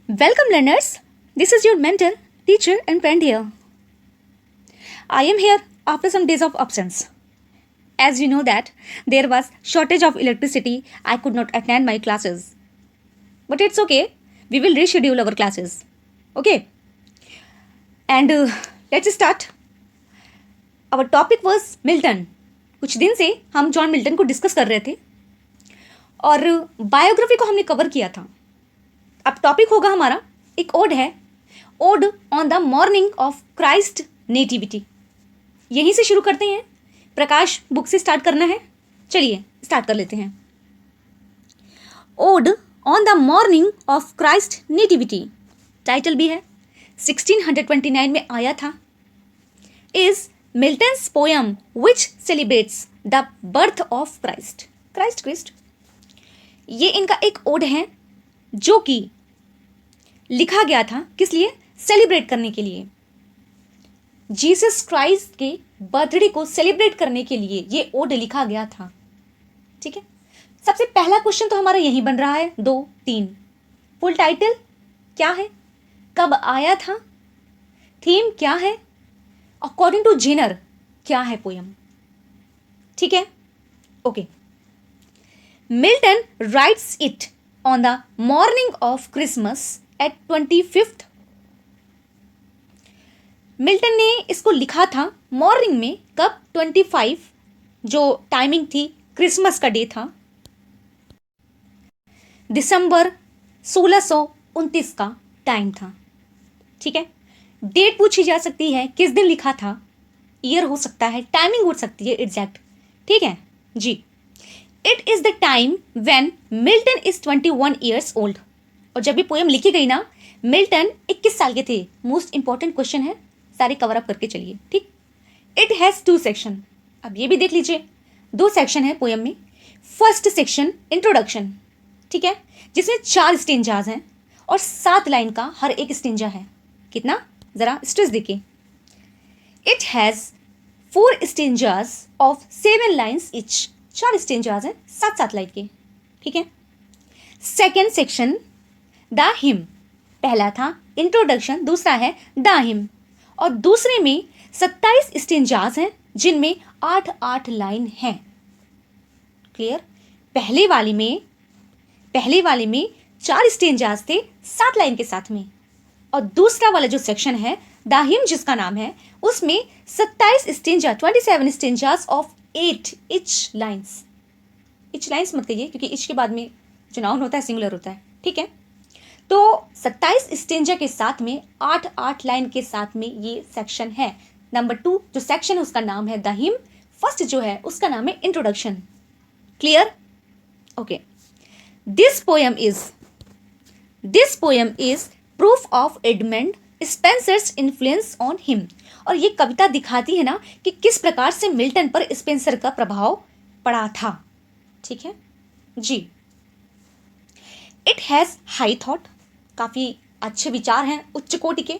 Welcome learners, this is your mentor, teacher and friend here. I am here after some days of absence. As you know that there was shortage of electricity, I could not attend my classes. But it's okay, we will reschedule our classes. Okay? And let's start. Our topic was Milton. कुछ दिन से हम John Milton को discuss कर रहे थे और biography को हमने कवर किया था. अब टॉपिक होगा हमारा एक ओड है, odd on the morning of Christ nativity. यहीं से शुरू करते हैं. प्रकाश बुक से स्टार्ट करना है. चलिए स्टार्ट कर लेते हैं. Ode on the morning of Christ nativity title भी है, 1629 में आया था. Is Milton's poem which celebrates the birth of Christ. Christ ये इनका एक ओड है जो कि लिखा गया था किस लिए? सेलिब्रेट करने के लिए. जीसस क्राइस्ट के बर्थडे को सेलिब्रेट करने के लिए ये ओड लिखा गया था. ठीक है. सबसे पहला क्वेश्चन तो हमारा यही बन रहा है. 2, 3 फुल टाइटल क्या है, कब आया था, थीम क्या है, अकॉर्डिंग टू जेनर क्या है पोयम. ठीक है. Okay. Milton rights it on the morning of Christmas at 25th. Milton ने इसको लिखा था मॉर्निंग में. कब? 25, जो टाइमिंग थी क्रिसमस का डे था, दिसंबर 1629 का टाइम था. ठीक है. डेट पूछी जा सकती है, किस दिन लिखा था, ईयर हो सकता है, टाइमिंग हो सकती है एग्जैक्ट. ठीक है जी. It is the time when Milton is 21 years old. और जब भी पोएम लिखी गई ना, मिल्टन 21 साल के थे. मोस्ट इंपॉर्टेंट क्वेश्चन है, सारे कवर अप करके चलिए. ठीक. It has 2 section. अब ये भी देख लीजिए, 2 सेक्शन है पोएम में. First section introduction. ठीक है, जिसमें 4 स्टेंजाज हैं और 7 लाइन का हर एक स्टेंजा है. कितना? जरा स्ट्रेस देखिए. It has 4 stanzas of 7 lines etch. 4 stanzas हैं 7 लाइन के. ठीक है. Second section the him. पहला था इंट्रोडक्शन, दूसरा है द हिम. और दूसरे में 27 स्टेंजाज हैं जिनमें 8 लाइन हैं. क्लियर. पहले वाले में 4 स्टेंजाज थे 7 लाइन के साथ में. और दूसरा वाला जो सेक्शन है द हिम जिसका नाम है, उसमें 27 stanza, 27 stanzas of 8 etch lines. Etch lines मत कहिए क्योंकि इच के बाद में जो नाउन होता है सिंगुलर होता है. ठीक है. तो 27 स्टेंजा के साथ में 8 लाइन के साथ में ये सेक्शन है. नंबर 2 जो सेक्शन है उसका नाम है द हिम. फर्स्ट जो है उसका नाम है introduction. Clear. Okay. This poem is proof of Edmund Spencer's influence on him. और ये कविता दिखाती है ना कि किस प्रकार से मिल्टन पर स्पेंसर का प्रभाव पड़ा था. ठीक है जी. It has high thought. काफी अच्छे विचार हैं, उच्च कोटि के.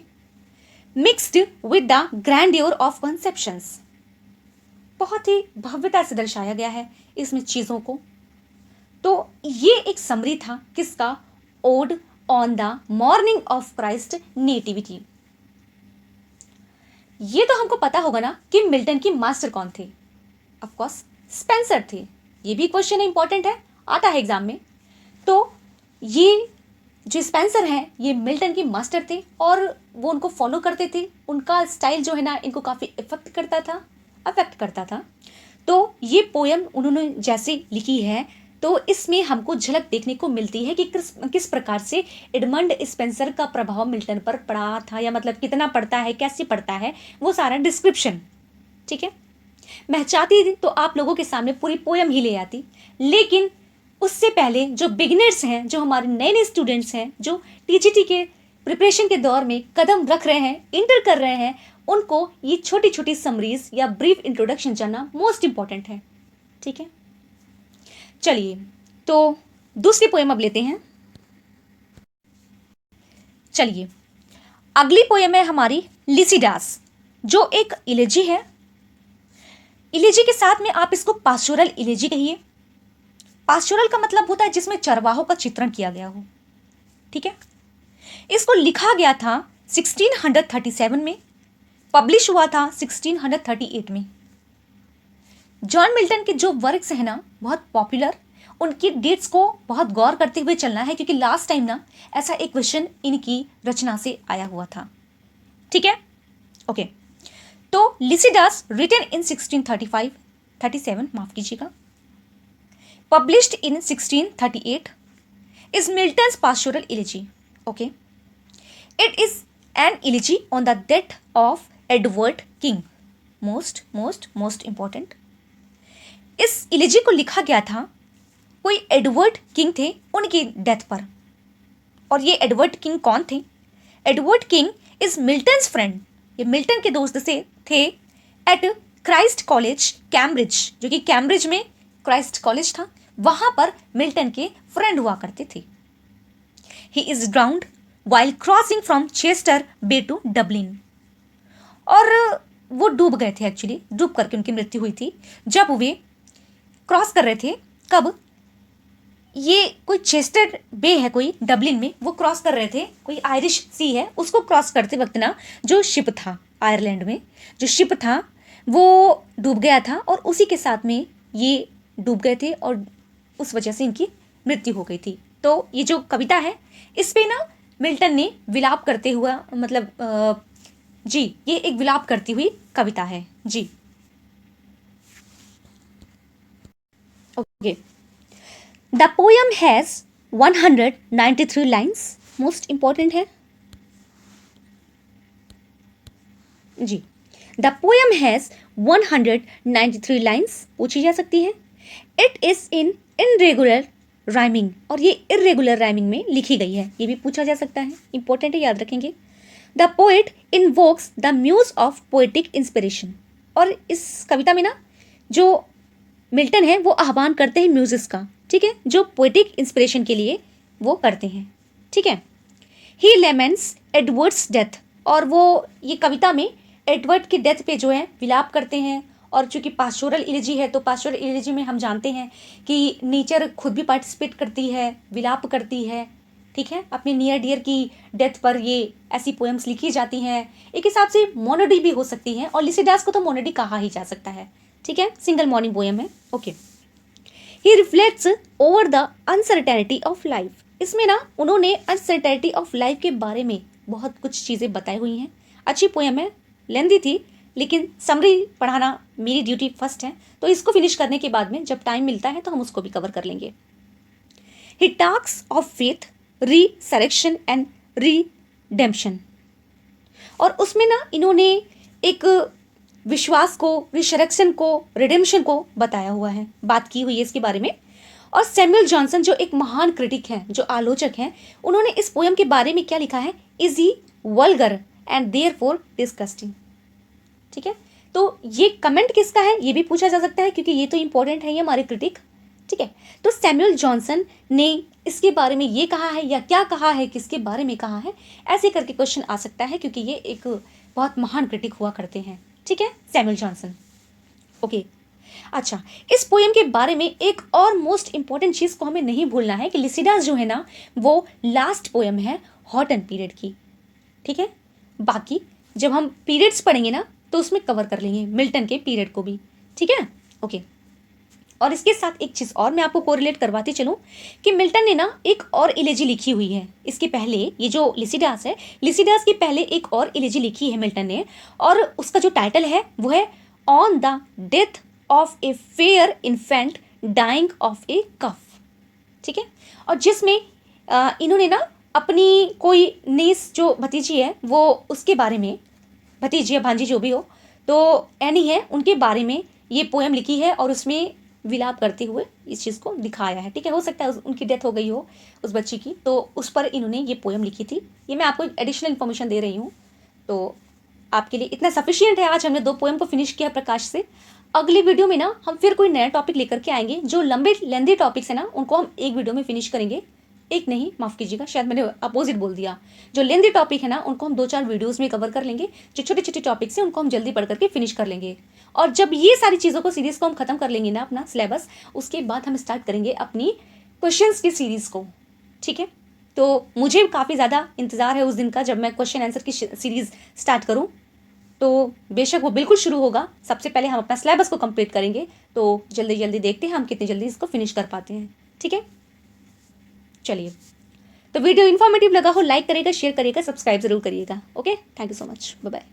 Mixed with the grandeur of conceptions. बहुत ही भव्यता से दर्शाया गया है इसमें चीजों को. तो ये एक समरी था किसका? Odd on the morning of Christ nativity. ये तो हमको पता होगा ना कि मिल्टन की मास्टर कौन थे. ऑफ कोर्स स्पेंसर थे. ये भी क्वेश्चन इंपॉर्टेंट है, आता है एग्जाम में. तो ये जो स्पेंसर हैं ये मिल्टन की मास्टर थे और वो उनको फॉलो करते थे. उनका स्टाइल जो है ना इनको काफ़ी अफेक्ट करता था. तो ये पोयम उन्होंने जैसे लिखी है तो इसमें हमको झलक देखने को मिलती है कि किस प्रकार से एडमंड स्पेंसर का प्रभाव मिल्टन पर पड़ा था, या मतलब कितना पड़ता है, कैसे पड़ता है, वो सारा डिस्क्रिप्शन. ठीक है. मैं चाहती तो आप लोगों के सामने पूरी पोयम ही ले आती, लेकिन उससे पहले जो बिगिनर्स हैं, जो हमारे नए स्टूडेंट्स हैं, जो टीजीटी के प्रिपरेशन के दौर में कदम रख रहे हैं, इंटर कर रहे हैं, उनको ये छोटी छोटी समरीज या ब्रीफ इंट्रोडक्शन जानना मोस्ट इंपॉर्टेंट है. ठीक है. चलिए तो दूसरी पोएम अब लेते हैं. चलिए अगली पोएम है हमारी लिसिडास, जो एक इलेजी है. इलेजी के साथ में आप इसको पास्टोरल इलेजी कहिए. पास्टोरल का मतलब होता है जिसमें चरवाहों का चित्रण किया गया हो. ठीक है. इसको लिखा गया था 1637 में, पब्लिश हुआ था 1638 में। जॉन मिल्टन के जो वर्क्स हैं ना बहुत पॉपुलर, उनकी डेट्स को बहुत गौर करते हुए चलना है, क्योंकि लास्ट टाइम ना ऐसा एक क्वेश्चन इनकी रचना से आया हुआ था। ठीक है, ओके। तो लिसिडास रिटन इन 1637 माफ कीजिएगा, published in 1638 is Milton's pastoral इलेजी। Okay, it is an इलेजी on the death of Edward king. Most important, इस इलेजी को लिखा गया था कोई एडवर्ड किंग थे उनकी डेथ पर। और ये एडवर्ड किंग कौन थे? Edward king is Milton's friend, ये मिल्टन के दोस्त से थे एट क्राइस्ट कॉलेज कैम्ब्रिज, जो कि कैम्ब्रिज में क्राइस्ट कॉलेज था, वहां पर मिल्टन के फ्रेंड हुआ करते थे। He is drowned while crossing from Chester bay to Dublin, और वो डूब गए थे, एक्चुअली डूब करके उनकी मृत्यु हुई थी जब वे क्रॉस कर रहे थे। कब? ये कोई चेस्टर बे है कोई डबलिन में, वो क्रॉस कर रहे थे, कोई आयरिश सी है, उसको क्रॉस करते वक्त ना जो शिप था आयरलैंड में, जो शिप था वो डूब गया था और उसी के साथ में ये डूब गए थे और उस वजह से इनकी मृत्यु हो गई थी। तो ये जो कविता है इस पे ना मिल्टन ने विलाप करते हुआ, मतलब जी ये एक विलाप करती हुई कविता है जी। Okay, the poem has 193 lines, most important है जी। द पोयम हैज 193 लाइन्स, पूछी जा सकती है। It is in irregular rhyming, और ये इरेगुलर राइमिंग में लिखी गई है, ये भी पूछा जा सकता है, इंपॉर्टेंट है, याद रखेंगे। The poet invokes the muse of poetic inspiration, और इस कविता में ना जो मिल्टन है वो आह्वान करते हैं म्यूजिस का, ठीक है, जो पोएटिक इंस्पिरेशन के लिए वो करते हैं, ठीक है। ही लेमेंट्स एडवर्ड्स डेथ, और वो ये कविता में एडवर्ड की डेथ पे जो है विलाप करते हैं। और चूंकि पास्टोरल इलेजी है तो पास्टोरल इलेजी में हम जानते हैं कि नेचर खुद भी पार्टिसिपेट करती है, विलाप करती है, ठीक है, अपने नियर डियर की डेथ पर ये ऐसी पोएम्स लिखी जाती हैं। एक हिसाब से मोनोडी भी हो सकती है, और लिसिडास को तो मोनोडी कहा ही जा सकता है, ठीक है, सिंगल मॉर्निंग पोएम है। Okay, he reflects over the uncertainty of life, इसमें ना उन्होंने अनसर्टेनिटी ऑफ लाइफ के बारे में बहुत कुछ चीज़ें बताई हुई हैं। अच्छी पोएम है, लेंदी थी, लेकिन समरी पढ़ाना मेरी ड्यूटी फर्स्ट है, तो इसको फिनिश करने के बाद में जब टाइम मिलता है तो हम उसको भी कवर कर लेंगे। He talks of faith, resurrection and redemption, और उसमें ना इन्होंने एक विश्वास को, रिसरेक्शन को, रिडेम्पशन को बताया हुआ है, बात की हुई है इसके बारे में। और सैमुअल जॉनसन जो एक महान क्रिटिक हैं, जो आलोचक हैं, उन्होंने इस पोएम के बारे में क्या लिखा है? Is he vulgar and therefore disgusting, ठीक है। तो ये कमेंट किसका है ये भी पूछा जा सकता है, क्योंकि ये तो इंपॉर्टेंट है, ये हमारे क्रिटिक, ठीक है। तो सैमुअल जॉनसन ने इसके बारे में ये कहा है या क्या कहा है, किसके बारे में कहा है, ऐसे करके क्वेश्चन आ सकता है, क्योंकि ये एक बहुत महान क्रिटिक हुआ करते हैं, ठीक है, सैमुअल जॉनसन। ओके, अच्छा, इस पोएम के बारे में एक और मोस्ट इंपॉर्टेंट चीज़ को हमें नहीं भूलना है कि लिसिडास जो है ना वो लास्ट पोएम है हॉटन पीरियड की, ठीक है। बाकी जब हम पीरियड्स पढ़ेंगे ना तो उसमें कवर कर लेंगे मिल्टन के पीरियड को भी, ठीक है। ओके, और इसके साथ एक चीज़ और मैं आपको कोरिलेट करवाती चलूँ कि मिल्टन ने ना एक और इलेजी लिखी हुई है इसके पहले। ये जो लिसिडास है, लिसिडास के पहले एक और इलेजी लिखी है मिल्टन ने, और उसका जो टाइटल है वो है on the death of a fair infant dying of a cough, ठीक है। और जिसमें इन्होंने ना अपनी कोई नीस जो भतीजी है वो उसके बारे में, भतीजी या भांजी जो भी हो, तो एनी है, उनके बारे में ये पोएम लिखी है और उसमें विलाप करते हुए इस चीज़ को दिखाया है, ठीक है। हो सकता है उनकी डेथ हो गई हो उस बच्ची की, तो उस पर इन्होंने ये पोएम लिखी थी। ये मैं आपको एडिशनल इन्फॉर्मेशन दे रही हूँ, तो आपके लिए इतना सफिशियंट है। आज हमने 2 पोएम को फिनिश किया प्रकाश से। अगली वीडियो में ना हम फिर कोई नया टॉपिक लेकर के आएंगे। जो लंबे लेंदी टॉपिक्स है ना उनको हम एक वीडियो में फिनिश करेंगे, एक नहीं, माफ़ कीजिएगा, शायद मैंने अपोजिट बोल दिया। जो लेंदी टॉपिक है ना उनको हम 2-4 वीडियोस में कवर कर लेंगे। जो छोटे छोटे टॉपिक्स हैं उनको हम जल्दी पढ़ करके फिनिश कर लेंगे। और जब ये सारी चीज़ों को, सीरीज़ को हम खत्म कर लेंगे ना अपना सिलेबस, उसके बाद हम स्टार्ट करेंगे अपनी क्वेश्चंस की सीरीज़ को, ठीक है। तो मुझे काफ़ी ज़्यादा इंतज़ार है उस दिन का जब मैं क्वेश्चन आंसर की सीरीज़ स्टार्ट करूँ। तो बेशक वो बिल्कुल शुरू होगा। सबसे पहले हम अपना सिलेबस को कंप्लीट करेंगे, तो जल्दी जल्दी देखते हैं हम कितनी जल्दी इसको फिनिश कर पाते हैं। ठीक है, चलिए। तो वीडियो इन्फॉर्मेटिव लगा हो लाइक करिएगा, शेयर करिएगा, सब्सक्राइब जरूर करिएगा। Okay, thank you so much, bye bye.